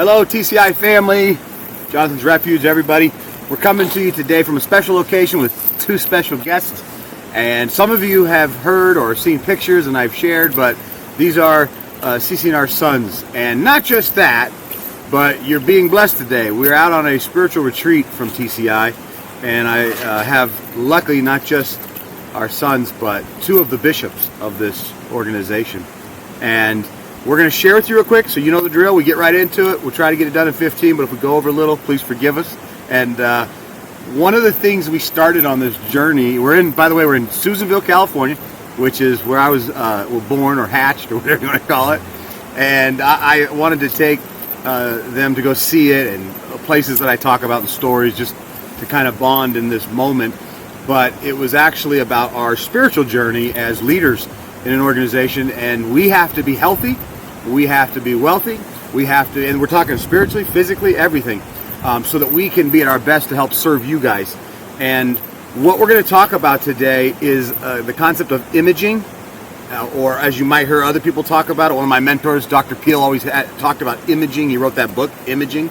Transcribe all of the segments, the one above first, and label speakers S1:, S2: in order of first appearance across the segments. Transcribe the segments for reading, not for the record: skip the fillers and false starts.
S1: Hello, TCI family, Jonathan's Refuge, everybody. We're coming to you today from a special location with two special guests. And some of you have heard or seen pictures and I've shared, but these are CC and our sons. And not just that, but you're being blessed today. We're out on a spiritual retreat from TCI, and I have, luckily, not just our sons, but two of the bishops of this organization. And we're going to share with you real quick, so you know the drill. We get right into it. We'll try to get it done in 15, but if we go over a little, please forgive us. And one of the things we started on this journey, we're in Susanville, California, which is where I was born or hatched or whatever you want to call it. And I wanted to take them to go see it, and places that I talk about in stories, just to kind of bond in this moment. But it was actually about our spiritual journey as leaders in an organization, and we have to be healthy, we have to be wealthy, and we're talking spiritually, physically, everything, so that we can be at our best to help serve you guys. And what we're going to talk about today is the concept of imaging, or as you might hear other people talk about it. One of my mentors, Dr. Peel, always talked about imaging. He wrote that book, Imaging.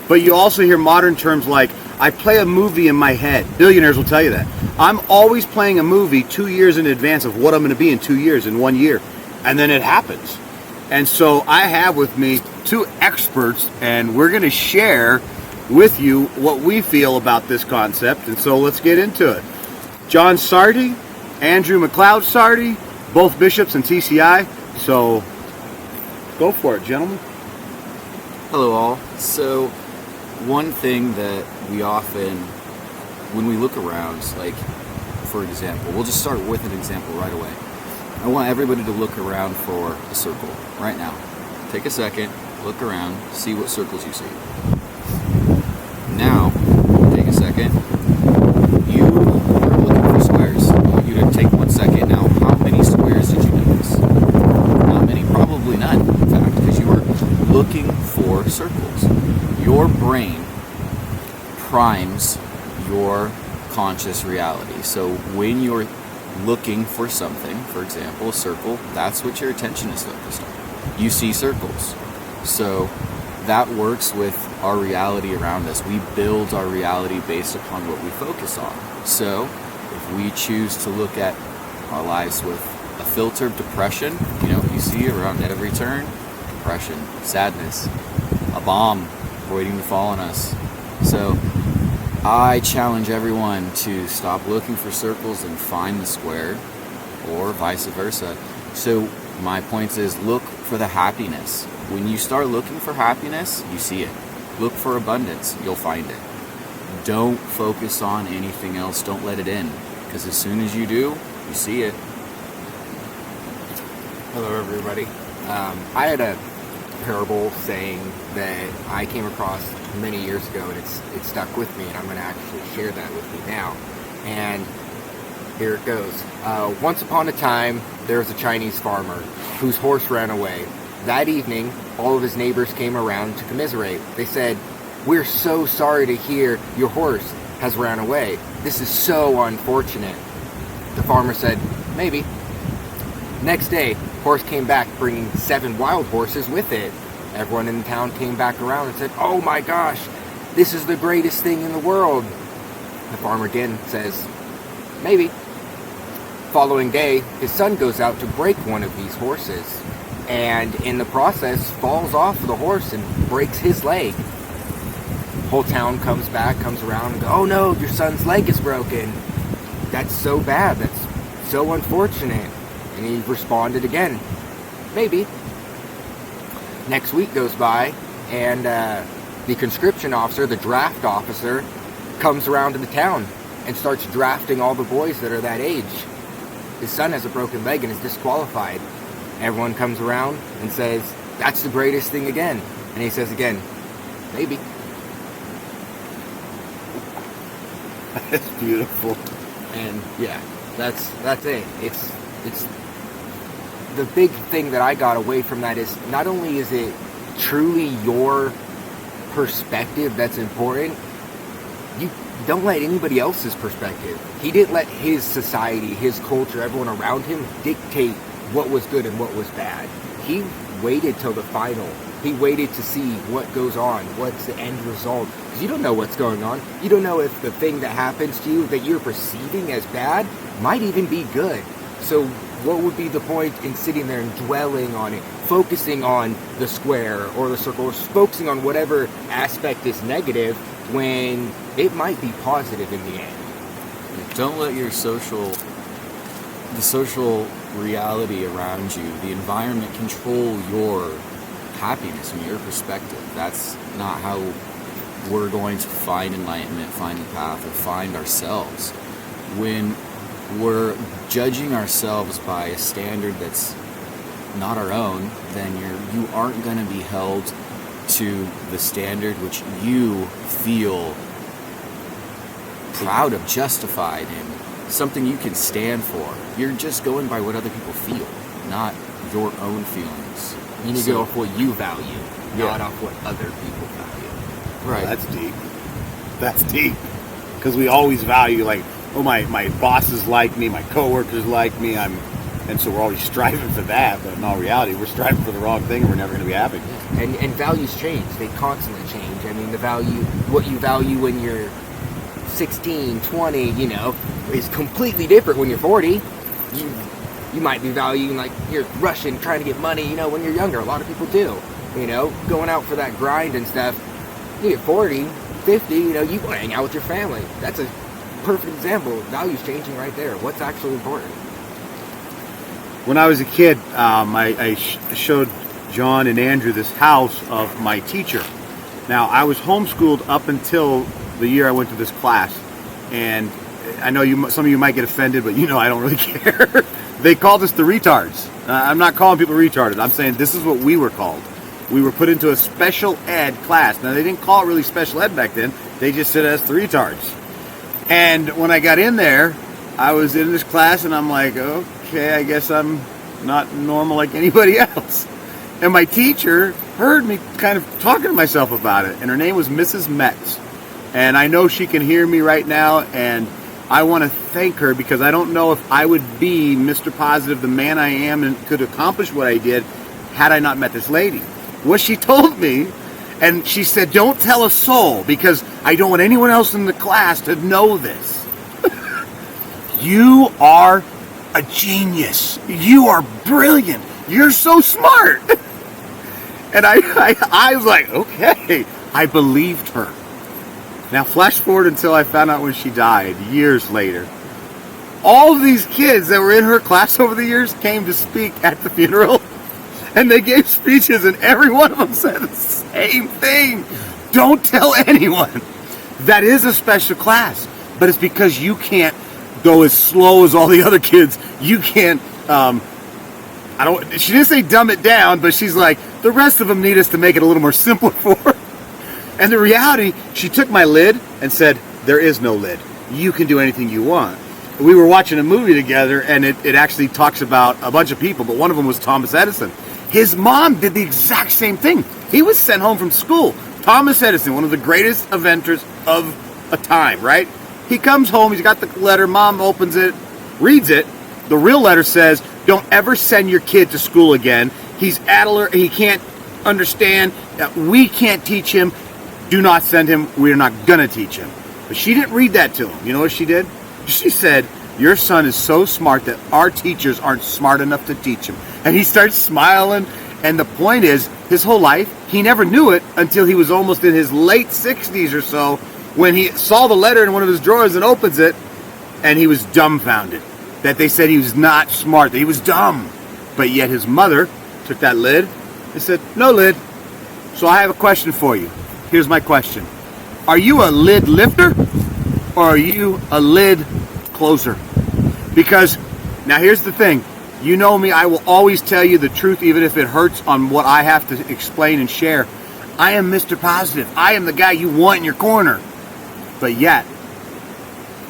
S1: But you also hear modern terms like, I play a movie in my head. Billionaires will tell you that. I'm always playing a movie 2 years in advance of what I'm going to be in 2 years, in 1 year. And then it happens. And so I have with me two experts, and we're going to share with you what we feel about this concept. And so let's get into it. John Sardi, Andrew McLeod Sardi, both bishops in TCI. So go for it, gentlemen.
S2: Hello all. So one thing that we often, when we look around, like for example, we'll just start with an example right away. I want everybody to look around for a circle right now. Take a second, look around, see what circles you see. Now, take a second. You are looking for squares. I want you to take 1 second. Now, how many squares did you notice? Not many, probably none, in fact, because you were looking for circles. Your brain primes your conscious reality. So when you're looking for something, for example, a circle, that's what your attention is focused on. You see circles. So that works with our reality around us. We build our reality based upon what we focus on. So if we choose to look at our lives with a filter of depression, you see around every turn, depression, sadness, a bomb waiting to fall on us. So I challenge everyone to stop looking for circles and find the square, or vice versa. So my point is, look for the happiness. When you start looking for happiness, you see it. Look for abundance, you'll find it. Don't focus on anything else. Don't let it in, because as soon as you do, you see it.
S3: Hello, everybody. I had a parable saying that I came across many years ago, and it stuck with me, and I'm going to actually share that with you now. And here it goes. Once upon a time, there was a Chinese farmer whose horse ran away. That evening, all of his neighbors came around to commiserate. They said, "We're so sorry to hear your horse has ran away. This is so unfortunate." The farmer said, "Maybe." Next day, horse came back bringing 7 wild horses with it. Everyone in the town came back around and said, "Oh my gosh, this is the greatest thing in the world." The farmer again says, "Maybe." Following day, his son goes out to break one of these horses, and in the process falls off the horse and breaks his leg. Whole town comes around and goes, "Oh no, your son's leg is broken. That's so bad, that's so unfortunate." And he responded again, "Maybe." Next week goes by, and the conscription officer, the draft officer, comes around to the town and starts drafting all the boys that are that age. His son has a broken leg and is disqualified. Everyone comes around and says, "That's the greatest thing again." And he says again, "Maybe."
S1: That's beautiful.
S3: And yeah, that's it. It's the big thing that I got away from that is, not only is it truly your perspective that's important, you don't let anybody else's perspective. He didn't let his society, his culture, everyone around him dictate what was good and what was bad. He waited till the final. He waited to see what goes on, what's the end result. Because you don't know what's going on. You don't know if the thing that happens to you that you're perceiving as bad might even be good. So what would be the point in sitting there and dwelling on it, focusing on the square or the circle, or focusing on whatever aspect is negative when it might be positive in the end?
S2: Don't let the social reality around you, the environment, control your happiness and your perspective. That's not how we're going to find enlightenment, find the path, or find ourselves. When we're judging ourselves by a standard that's not our own, then you aren't going to be held to the standard which you feel proud of, justified in, something you can stand for. You're just going by what other people feel, not your own feelings.
S3: You need to go off what you value,
S1: Yeah.
S3: not off what other people value.
S2: Right.
S1: That's deep. That's deep. Because we always value, like, oh, my bosses like me, my coworkers like me, and so we're always striving for that. But in all reality, we're striving for the wrong thing, and we're never going to be happy.
S3: And values change. They constantly change. I mean, what you value when you're 16, 20, is completely different when you're 40. You might be valuing, like, you're rushing, trying to get money, when you're younger. A lot of people do, going out for that grind and stuff. You get 40, 50, you want to hang out with your family. That's a perfect example of values changing right there. What's actually important?
S1: When I was a kid, I showed John and Andrew this house of my teacher. Now, I was homeschooled up until the year I went to this class, and I know some of you might get offended, but I don't really care. They called us the retards. I'm not calling people retarded. I'm saying this is what we were called. We were put into a special ed class. Now, they didn't call it really special ed back then. They just said us the retards. And when I got in there, I was in this class, and I'm like, okay, I guess I'm not normal like anybody else. And my teacher heard me kind of talking to myself about it, and her name was Mrs. Metz. And I know she can hear me right now, and I want to thank her because I don't know if I would be Mr. Positive, the man I am, and could accomplish what I did had I not met this lady. What she told me, and she said, don't tell a soul because I don't want anyone else in the class to know this. You are a genius. You are brilliant. You're so smart. And I was like, okay. I believed her. Now, flash forward until I found out when she died, years later. All of these kids that were in her class over the years came to speak at the funeral. And they gave speeches, and every one of them said the same thing. Don't tell anyone. That is a special class. But it's because you can't go as slow as all the other kids. You can't, she didn't say dumb it down, but she's like, the rest of them need us to make it a little more simple for her. And the reality, she took my lid and said, there is no lid. You can do anything you want. We were watching a movie together, and it actually talks about a bunch of people, but one of them was Thomas Edison. His mom did the exact same thing. He was sent home from school. Thomas Edison, one of the greatest inventors of a time, right? He comes home, he's got the letter, mom opens it, reads it. The real letter says, don't ever send your kid to school again. He's Adler, he can't understand. We can't teach him. Do not send him. We're not going to teach him. But she didn't read that to him. You know what she did? She said, your son is so smart that our teachers aren't smart enough to teach him. And he starts smiling. And the point is, his whole life, he never knew it until he was almost in his late 60s or so when he saw the letter in one of his drawers and opens it, and he was dumbfounded. That they said he was not smart, that he was dumb. But yet his mother took that lid and said, no lid. So I have a question for you. Here's my question. Are you a lid lifter or are you a lid closer? Because, now here's the thing. You know me, I will always tell you the truth even if it hurts on what I have to explain and share. I am Mr. Positive. I am the guy you want in your corner. But yet,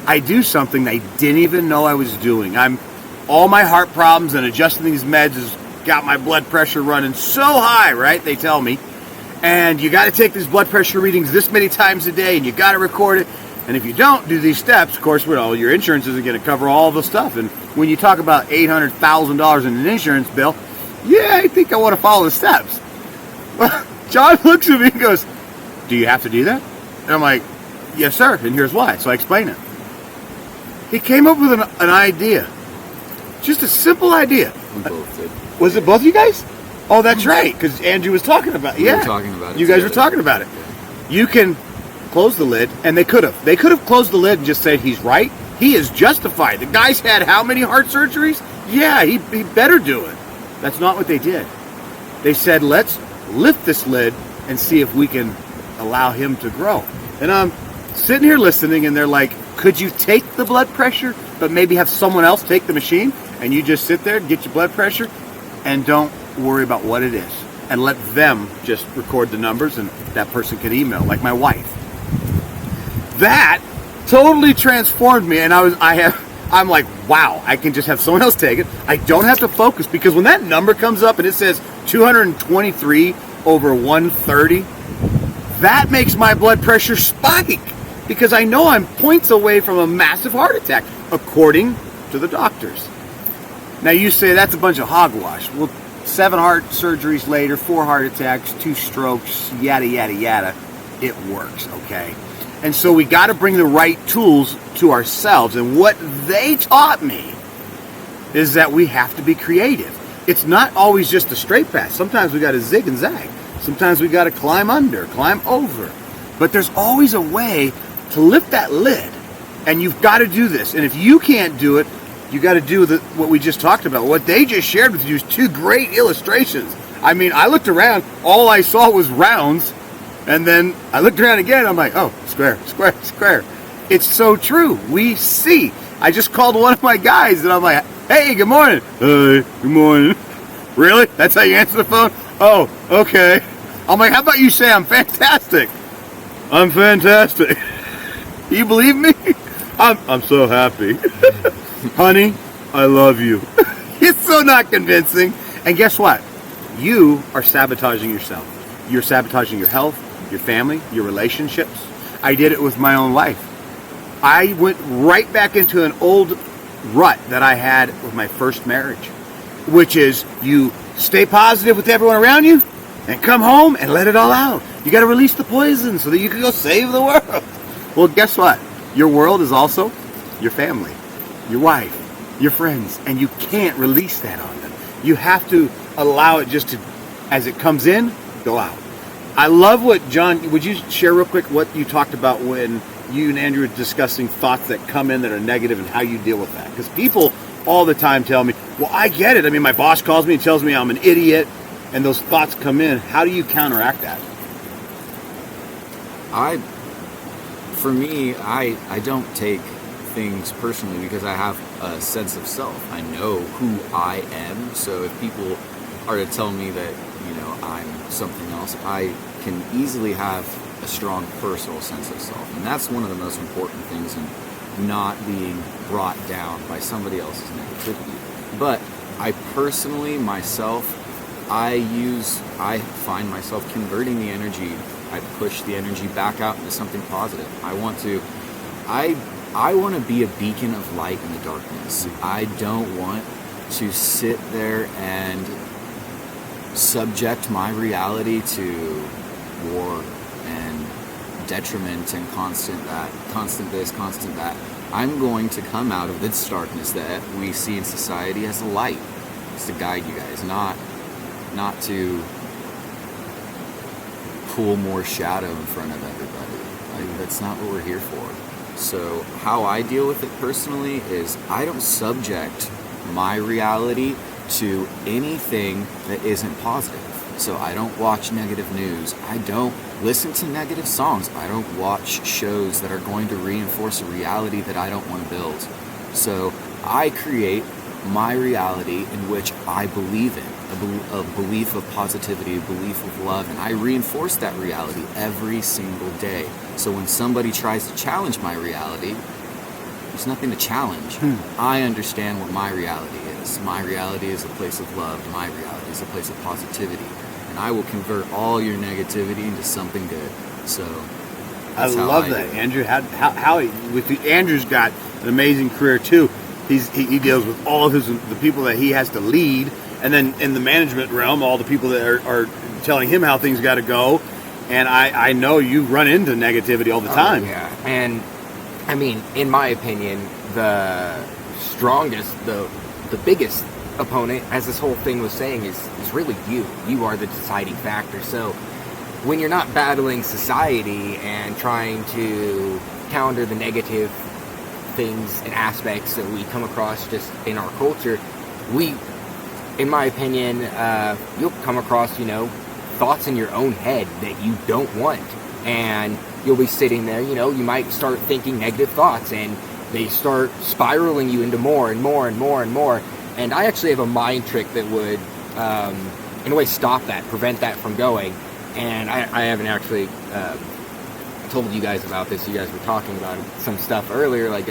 S1: I do something I didn't even know I was doing. All my heart problems and adjusting these meds has got my blood pressure running so high, right? They tell me. And you got to take these blood pressure readings this many times a day, and you got to record it. And if you don't do these steps, of course, your insurance isn't going to cover all the stuff. And when you talk about $800,000 in an insurance bill, yeah, I think I want to follow the steps. Well, John looks at me and goes, do you have to do that? And I'm like, yes, sir, and here's why. So I explain it. He came up with an idea. Just a simple idea.
S2: We both did.
S1: Was it both of you guys? Oh, that's right, because Andrew was talking about it.
S2: We
S1: Yeah.
S2: were talking about it
S1: You guys were
S2: together.
S1: talking about it. You can close the lid, and they could have. They could have closed the lid and just said, he's right. He is justified. The guy's had how many heart surgeries? Yeah, he better do it. That's not what they did. They said, let's lift this lid and see if we can allow him to grow. And I'm sitting here listening, and they're like, could you take the blood pressure, but maybe have someone else take the machine, and you just sit there, get your blood pressure, and don't worry about what it is, and let them just record the numbers, and that person can email, like my wife. That totally transformed me, and I'm like, wow, I can just have someone else take it. I don't have to focus, because when that number comes up and it says 223 over 130, that makes my blood pressure spike, because I know I'm points away from a massive heart attack, according to the doctors. Now you say that's a bunch of hogwash. Well, 7 heart surgeries later, 4 heart attacks, 2 strokes, yada, yada, yada. It works, okay? And so we got to bring the right tools to ourselves. And what they taught me is that we have to be creative. It's not always just a straight path. Sometimes we got to zig and zag. Sometimes we got to climb under, climb over. But there's always a way to lift that lid. And you've got to do this. And if you can't do it, you got to do what we just talked about. What they just shared with you is 2 great illustrations. I mean, I looked around, all I saw was rounds, and then I looked around again, I'm like, oh, square, square, square. It's so true. We see. I just called one of my guys, and I'm like, hey, good morning. Hey, good morning. Really? That's how you answer the phone? Oh, okay. I'm like, how about you say I'm fantastic? I'm fantastic. You believe me? I'm so happy. Honey, I love you. It's so not convincing. And guess what? You are sabotaging yourself. You're sabotaging your health, your family, your relationships. I did it with my own life. I went right back into an old rut that I had with my first marriage, which is you stay positive with everyone around you and come home and let it all out. You got to release the poison so that you can go save the world. Well, guess what? Your world is also your family, your wife, your friends, and you can't release that on them. You have to allow it just to, as it comes in, go out. I love what, John, would you share real quick what you talked about when you and Andrew were discussing thoughts that come in that are negative and how you deal with that? Because people all the time tell me, well, I get it. I mean, my boss calls me and tells me I'm an idiot, and those thoughts come in. How do you counteract that?
S2: For me, I don't take things personally because I have a sense of self. I know who I am. So if people are to tell me that, I'm something else, I can easily have a strong personal sense of self. And that's one of the most important things in not being brought down by somebody else's negativity. But I personally, myself, I find myself converting the energy. I push the energy back out into something positive. I want to be a beacon of light in the darkness. I don't want to sit there and subject my reality to war and detriment and constant this, constant that. I'm going to come out of this darkness that we see in society as a light. It's to guide you guys, not to pull more shadow in front of everybody. That's not what we're here for. So how I deal with it personally is I don't subject my reality to anything that isn't positive. So I don't watch negative news. I don't listen to negative songs. I don't watch shows that are going to reinforce a reality that I don't want to build. So I create my reality in which I believe in, a belief of positivity, a belief of love, and I reinforce that reality every single day. So when somebody tries to challenge my reality, there's nothing to challenge. I understand what my reality is. My reality is a place of love. My reality is a place of positivity. And I will convert all your negativity into something good. So
S1: I love that, Andrew. Andrew's got an amazing career too. He deals with all of the people that he has to lead, and then in the management realm, all the people that are telling him how things got to go. And I know you run into negativity all the time.
S3: Oh, yeah, and I mean, in my opinion, the strongest, the biggest opponent, as this whole thing was saying, is really you. You are the deciding factor. So when you're not battling society and trying to counter the negative things and aspects that we come across just in our culture, in my opinion, you'll come across, thoughts in your own head that you don't want. And you'll be sitting there, you might start thinking negative thoughts, and they start spiraling you into more and more and more and more. And I actually have a mind trick that would, in a way, stop that, prevent that from going. And I haven't actually told you guys about this. You guys were talking about some stuff earlier, like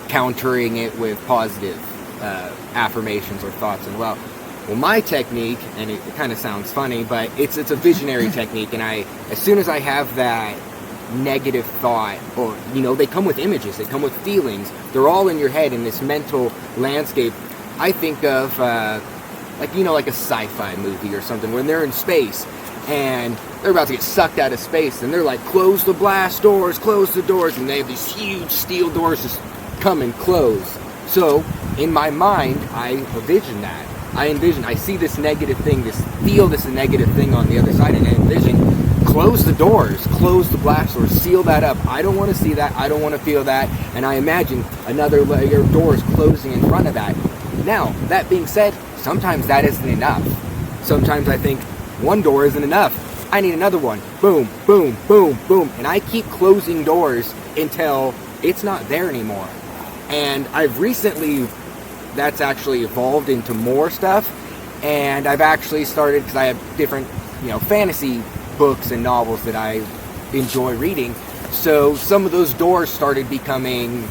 S3: countering it with positive affirmations or thoughts. And well, my technique, and it kind of sounds funny, but it's a visionary technique. And as soon as I have that negative thought, or they come with images, they come with feelings, they're all in your head in this mental landscape. I think of like a sci-fi movie or something when they're in space and they're about to get sucked out of space, and they're like, close the blast doors, close the doors, and they have these huge steel doors just come and close. So in my mind, I envision that. I see this negative thing, this negative thing on the other side, and I envision, close the doors, close the blast doors, seal that up. I don't want to see that, I don't want to feel that, and I imagine another layer of doors closing in front of that. Now, that being said, sometimes that isn't enough. Sometimes I think one door isn't enough. I need another one. Boom, boom, boom, boom. And I keep closing doors until it's not there anymore. And I've recently, that's actually evolved into more stuff. And I've actually started, because I have different, fantasy books and novels that I enjoy reading. So some of those doors started becoming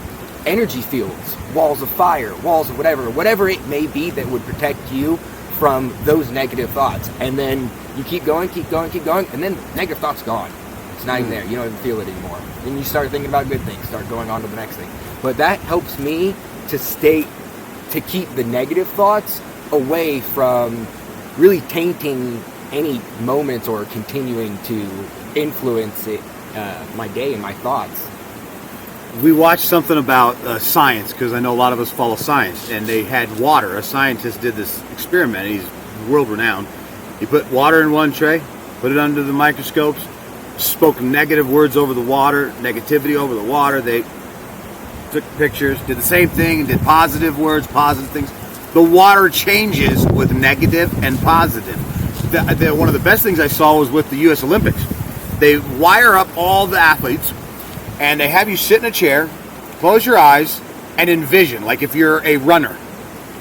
S3: energy fields, walls of fire, walls of whatever it may be that would protect you from those negative thoughts. And then you keep going, and then negative thoughts gone. It's not even there. You don't even feel it anymore. Then you start thinking about good things, start going on to the next thing. But that helps me to keep the negative thoughts away from really tainting any moments or continuing to influence my day and my thoughts.
S1: We watched something about science, because I know a lot of us follow science, and they had water. A scientist did this experiment. He's world-renowned. He put water in one tray, put it under the microscopes, spoke negative words over the water, negativity over the water. They took pictures, did the same thing, and did positive words, positive things. The water changes with negative and positive. One of the best things I saw was with the U.S. Olympics. They wire up all the athletes, and they have you sit in a chair, close your eyes, and envision, like if you're a runner,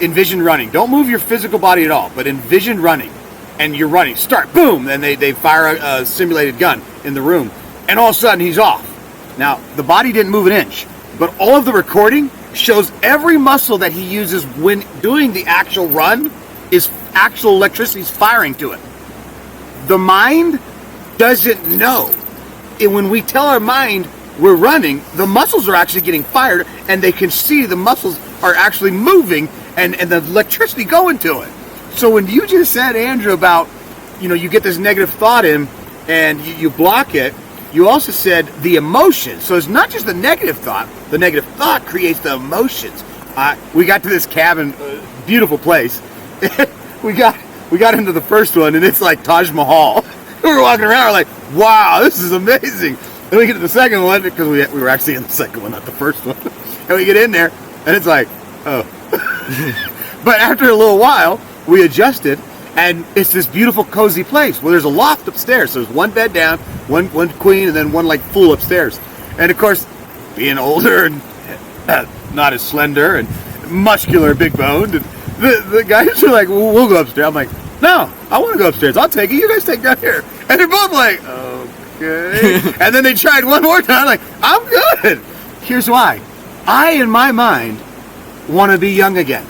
S1: envision running. Don't move your physical body at all, but envision running. And you're running. Start, boom, and they fire a simulated gun in the room. And all of a sudden, he's off. Now, the body didn't move an inch, but all of the recording shows every muscle that he uses when doing the actual run is actual electricity firing to it. The mind doesn't know. And when we tell our mind we're running, the muscles are actually getting fired, and they can see the muscles are actually moving and the electricity going to it. So when you just said, Andrew, about, you get this negative thought in and you block it, you also said the emotion. So it's not just the negative thought. The negative thought creates the emotions. We got to this cabin, beautiful place. we got into the first one, and it's like Taj Mahal. We were walking around, we're like, wow, this is amazing. Then we get to the second one, because we were actually in the second one, not the first one. And we get in there, and it's like, oh. But after a little while, we adjusted, and it's this beautiful, cozy place where there's a loft upstairs. So there's one bed down, one queen, and then one like full upstairs. And of course, being older and not as slender and muscular, big boned, and the guys are like, well, we'll go upstairs. I'm like, no, I want to go upstairs. I'll take it. You guys take down here. And they're both like, okay. And then they tried one more time. Like, I'm good. Here's why. I, in my mind, want to be young again.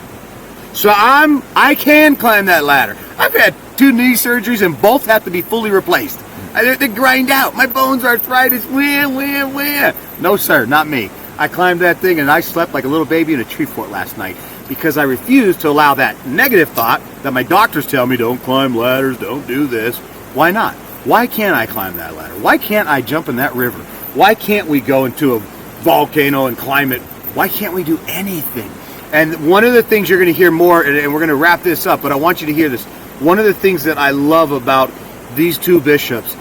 S1: So I can climb that ladder. I've had 2 knee surgeries, and both have to be fully replaced. They grind out. My bones are arthritis. Wah. No, sir, not me. I climbed that thing, and I slept like a little baby in a tree fort last night. because I refuse to allow that negative thought that my doctors tell me, don't climb ladders, don't do this. Why not? Why can't I climb that ladder? Why can't I jump in that river? Why can't we go into a volcano and climb it? Why can't we do anything? And one of the things you're going to hear more, and we're going to wrap this up, but I want you to hear this. One of the things that I love about these two bishops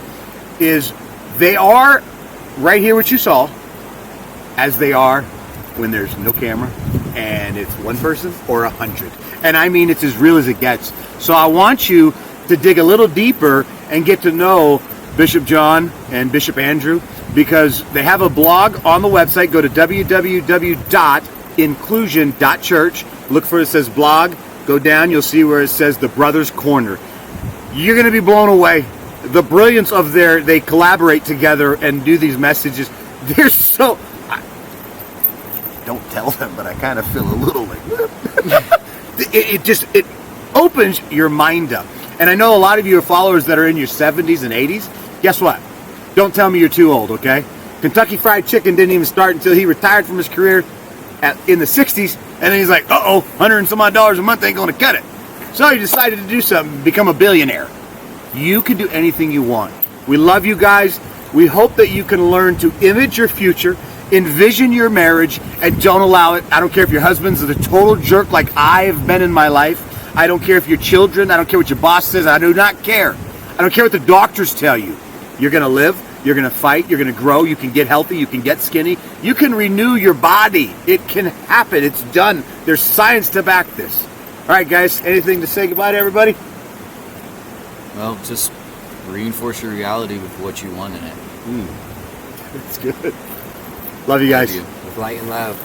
S1: is they are right here, what you saw, as they are when there's no camera and it's one person or 100. And I mean, it's as real as it gets. So I want you to dig a little deeper and get to know Bishop John and Bishop Andrew, because they have a blog on the website. Go to www.inclusion.church. Look for it says blog. Go down, you'll see where it says the Brothers Corner. You're going to be blown away. The brilliance of they collaborate together and do these messages. They're so... don't tell them, but I kind of feel a little like... it opens your mind up. And I know a lot of you are followers that are in your 70s and 80s. Guess what? Don't tell me you're too old, okay? Kentucky Fried Chicken didn't even start until he retired from his career in the 60s. And then he's like, uh-oh, $100 and some odd a month ain't going to cut it. So he decided to do something, become a billionaire. You can do anything you want. We love you guys. We hope that you can learn to image your future, envision your marriage, and don't allow it. I don't care if your husband's a total jerk like I've been in my life. I don't care if your children, I don't care what your boss says, I do not care. I don't care what the doctors tell you. You're going to live, you're going to fight, you're going to grow, you can get healthy, you can get skinny, you can renew your body. It can happen, it's done. There's science to back this. All right, guys, anything to say goodbye to everybody?
S2: Well, just reinforce your reality with what you want in it.
S1: That's good. Love you guys.
S2: Love you.
S3: With light and love.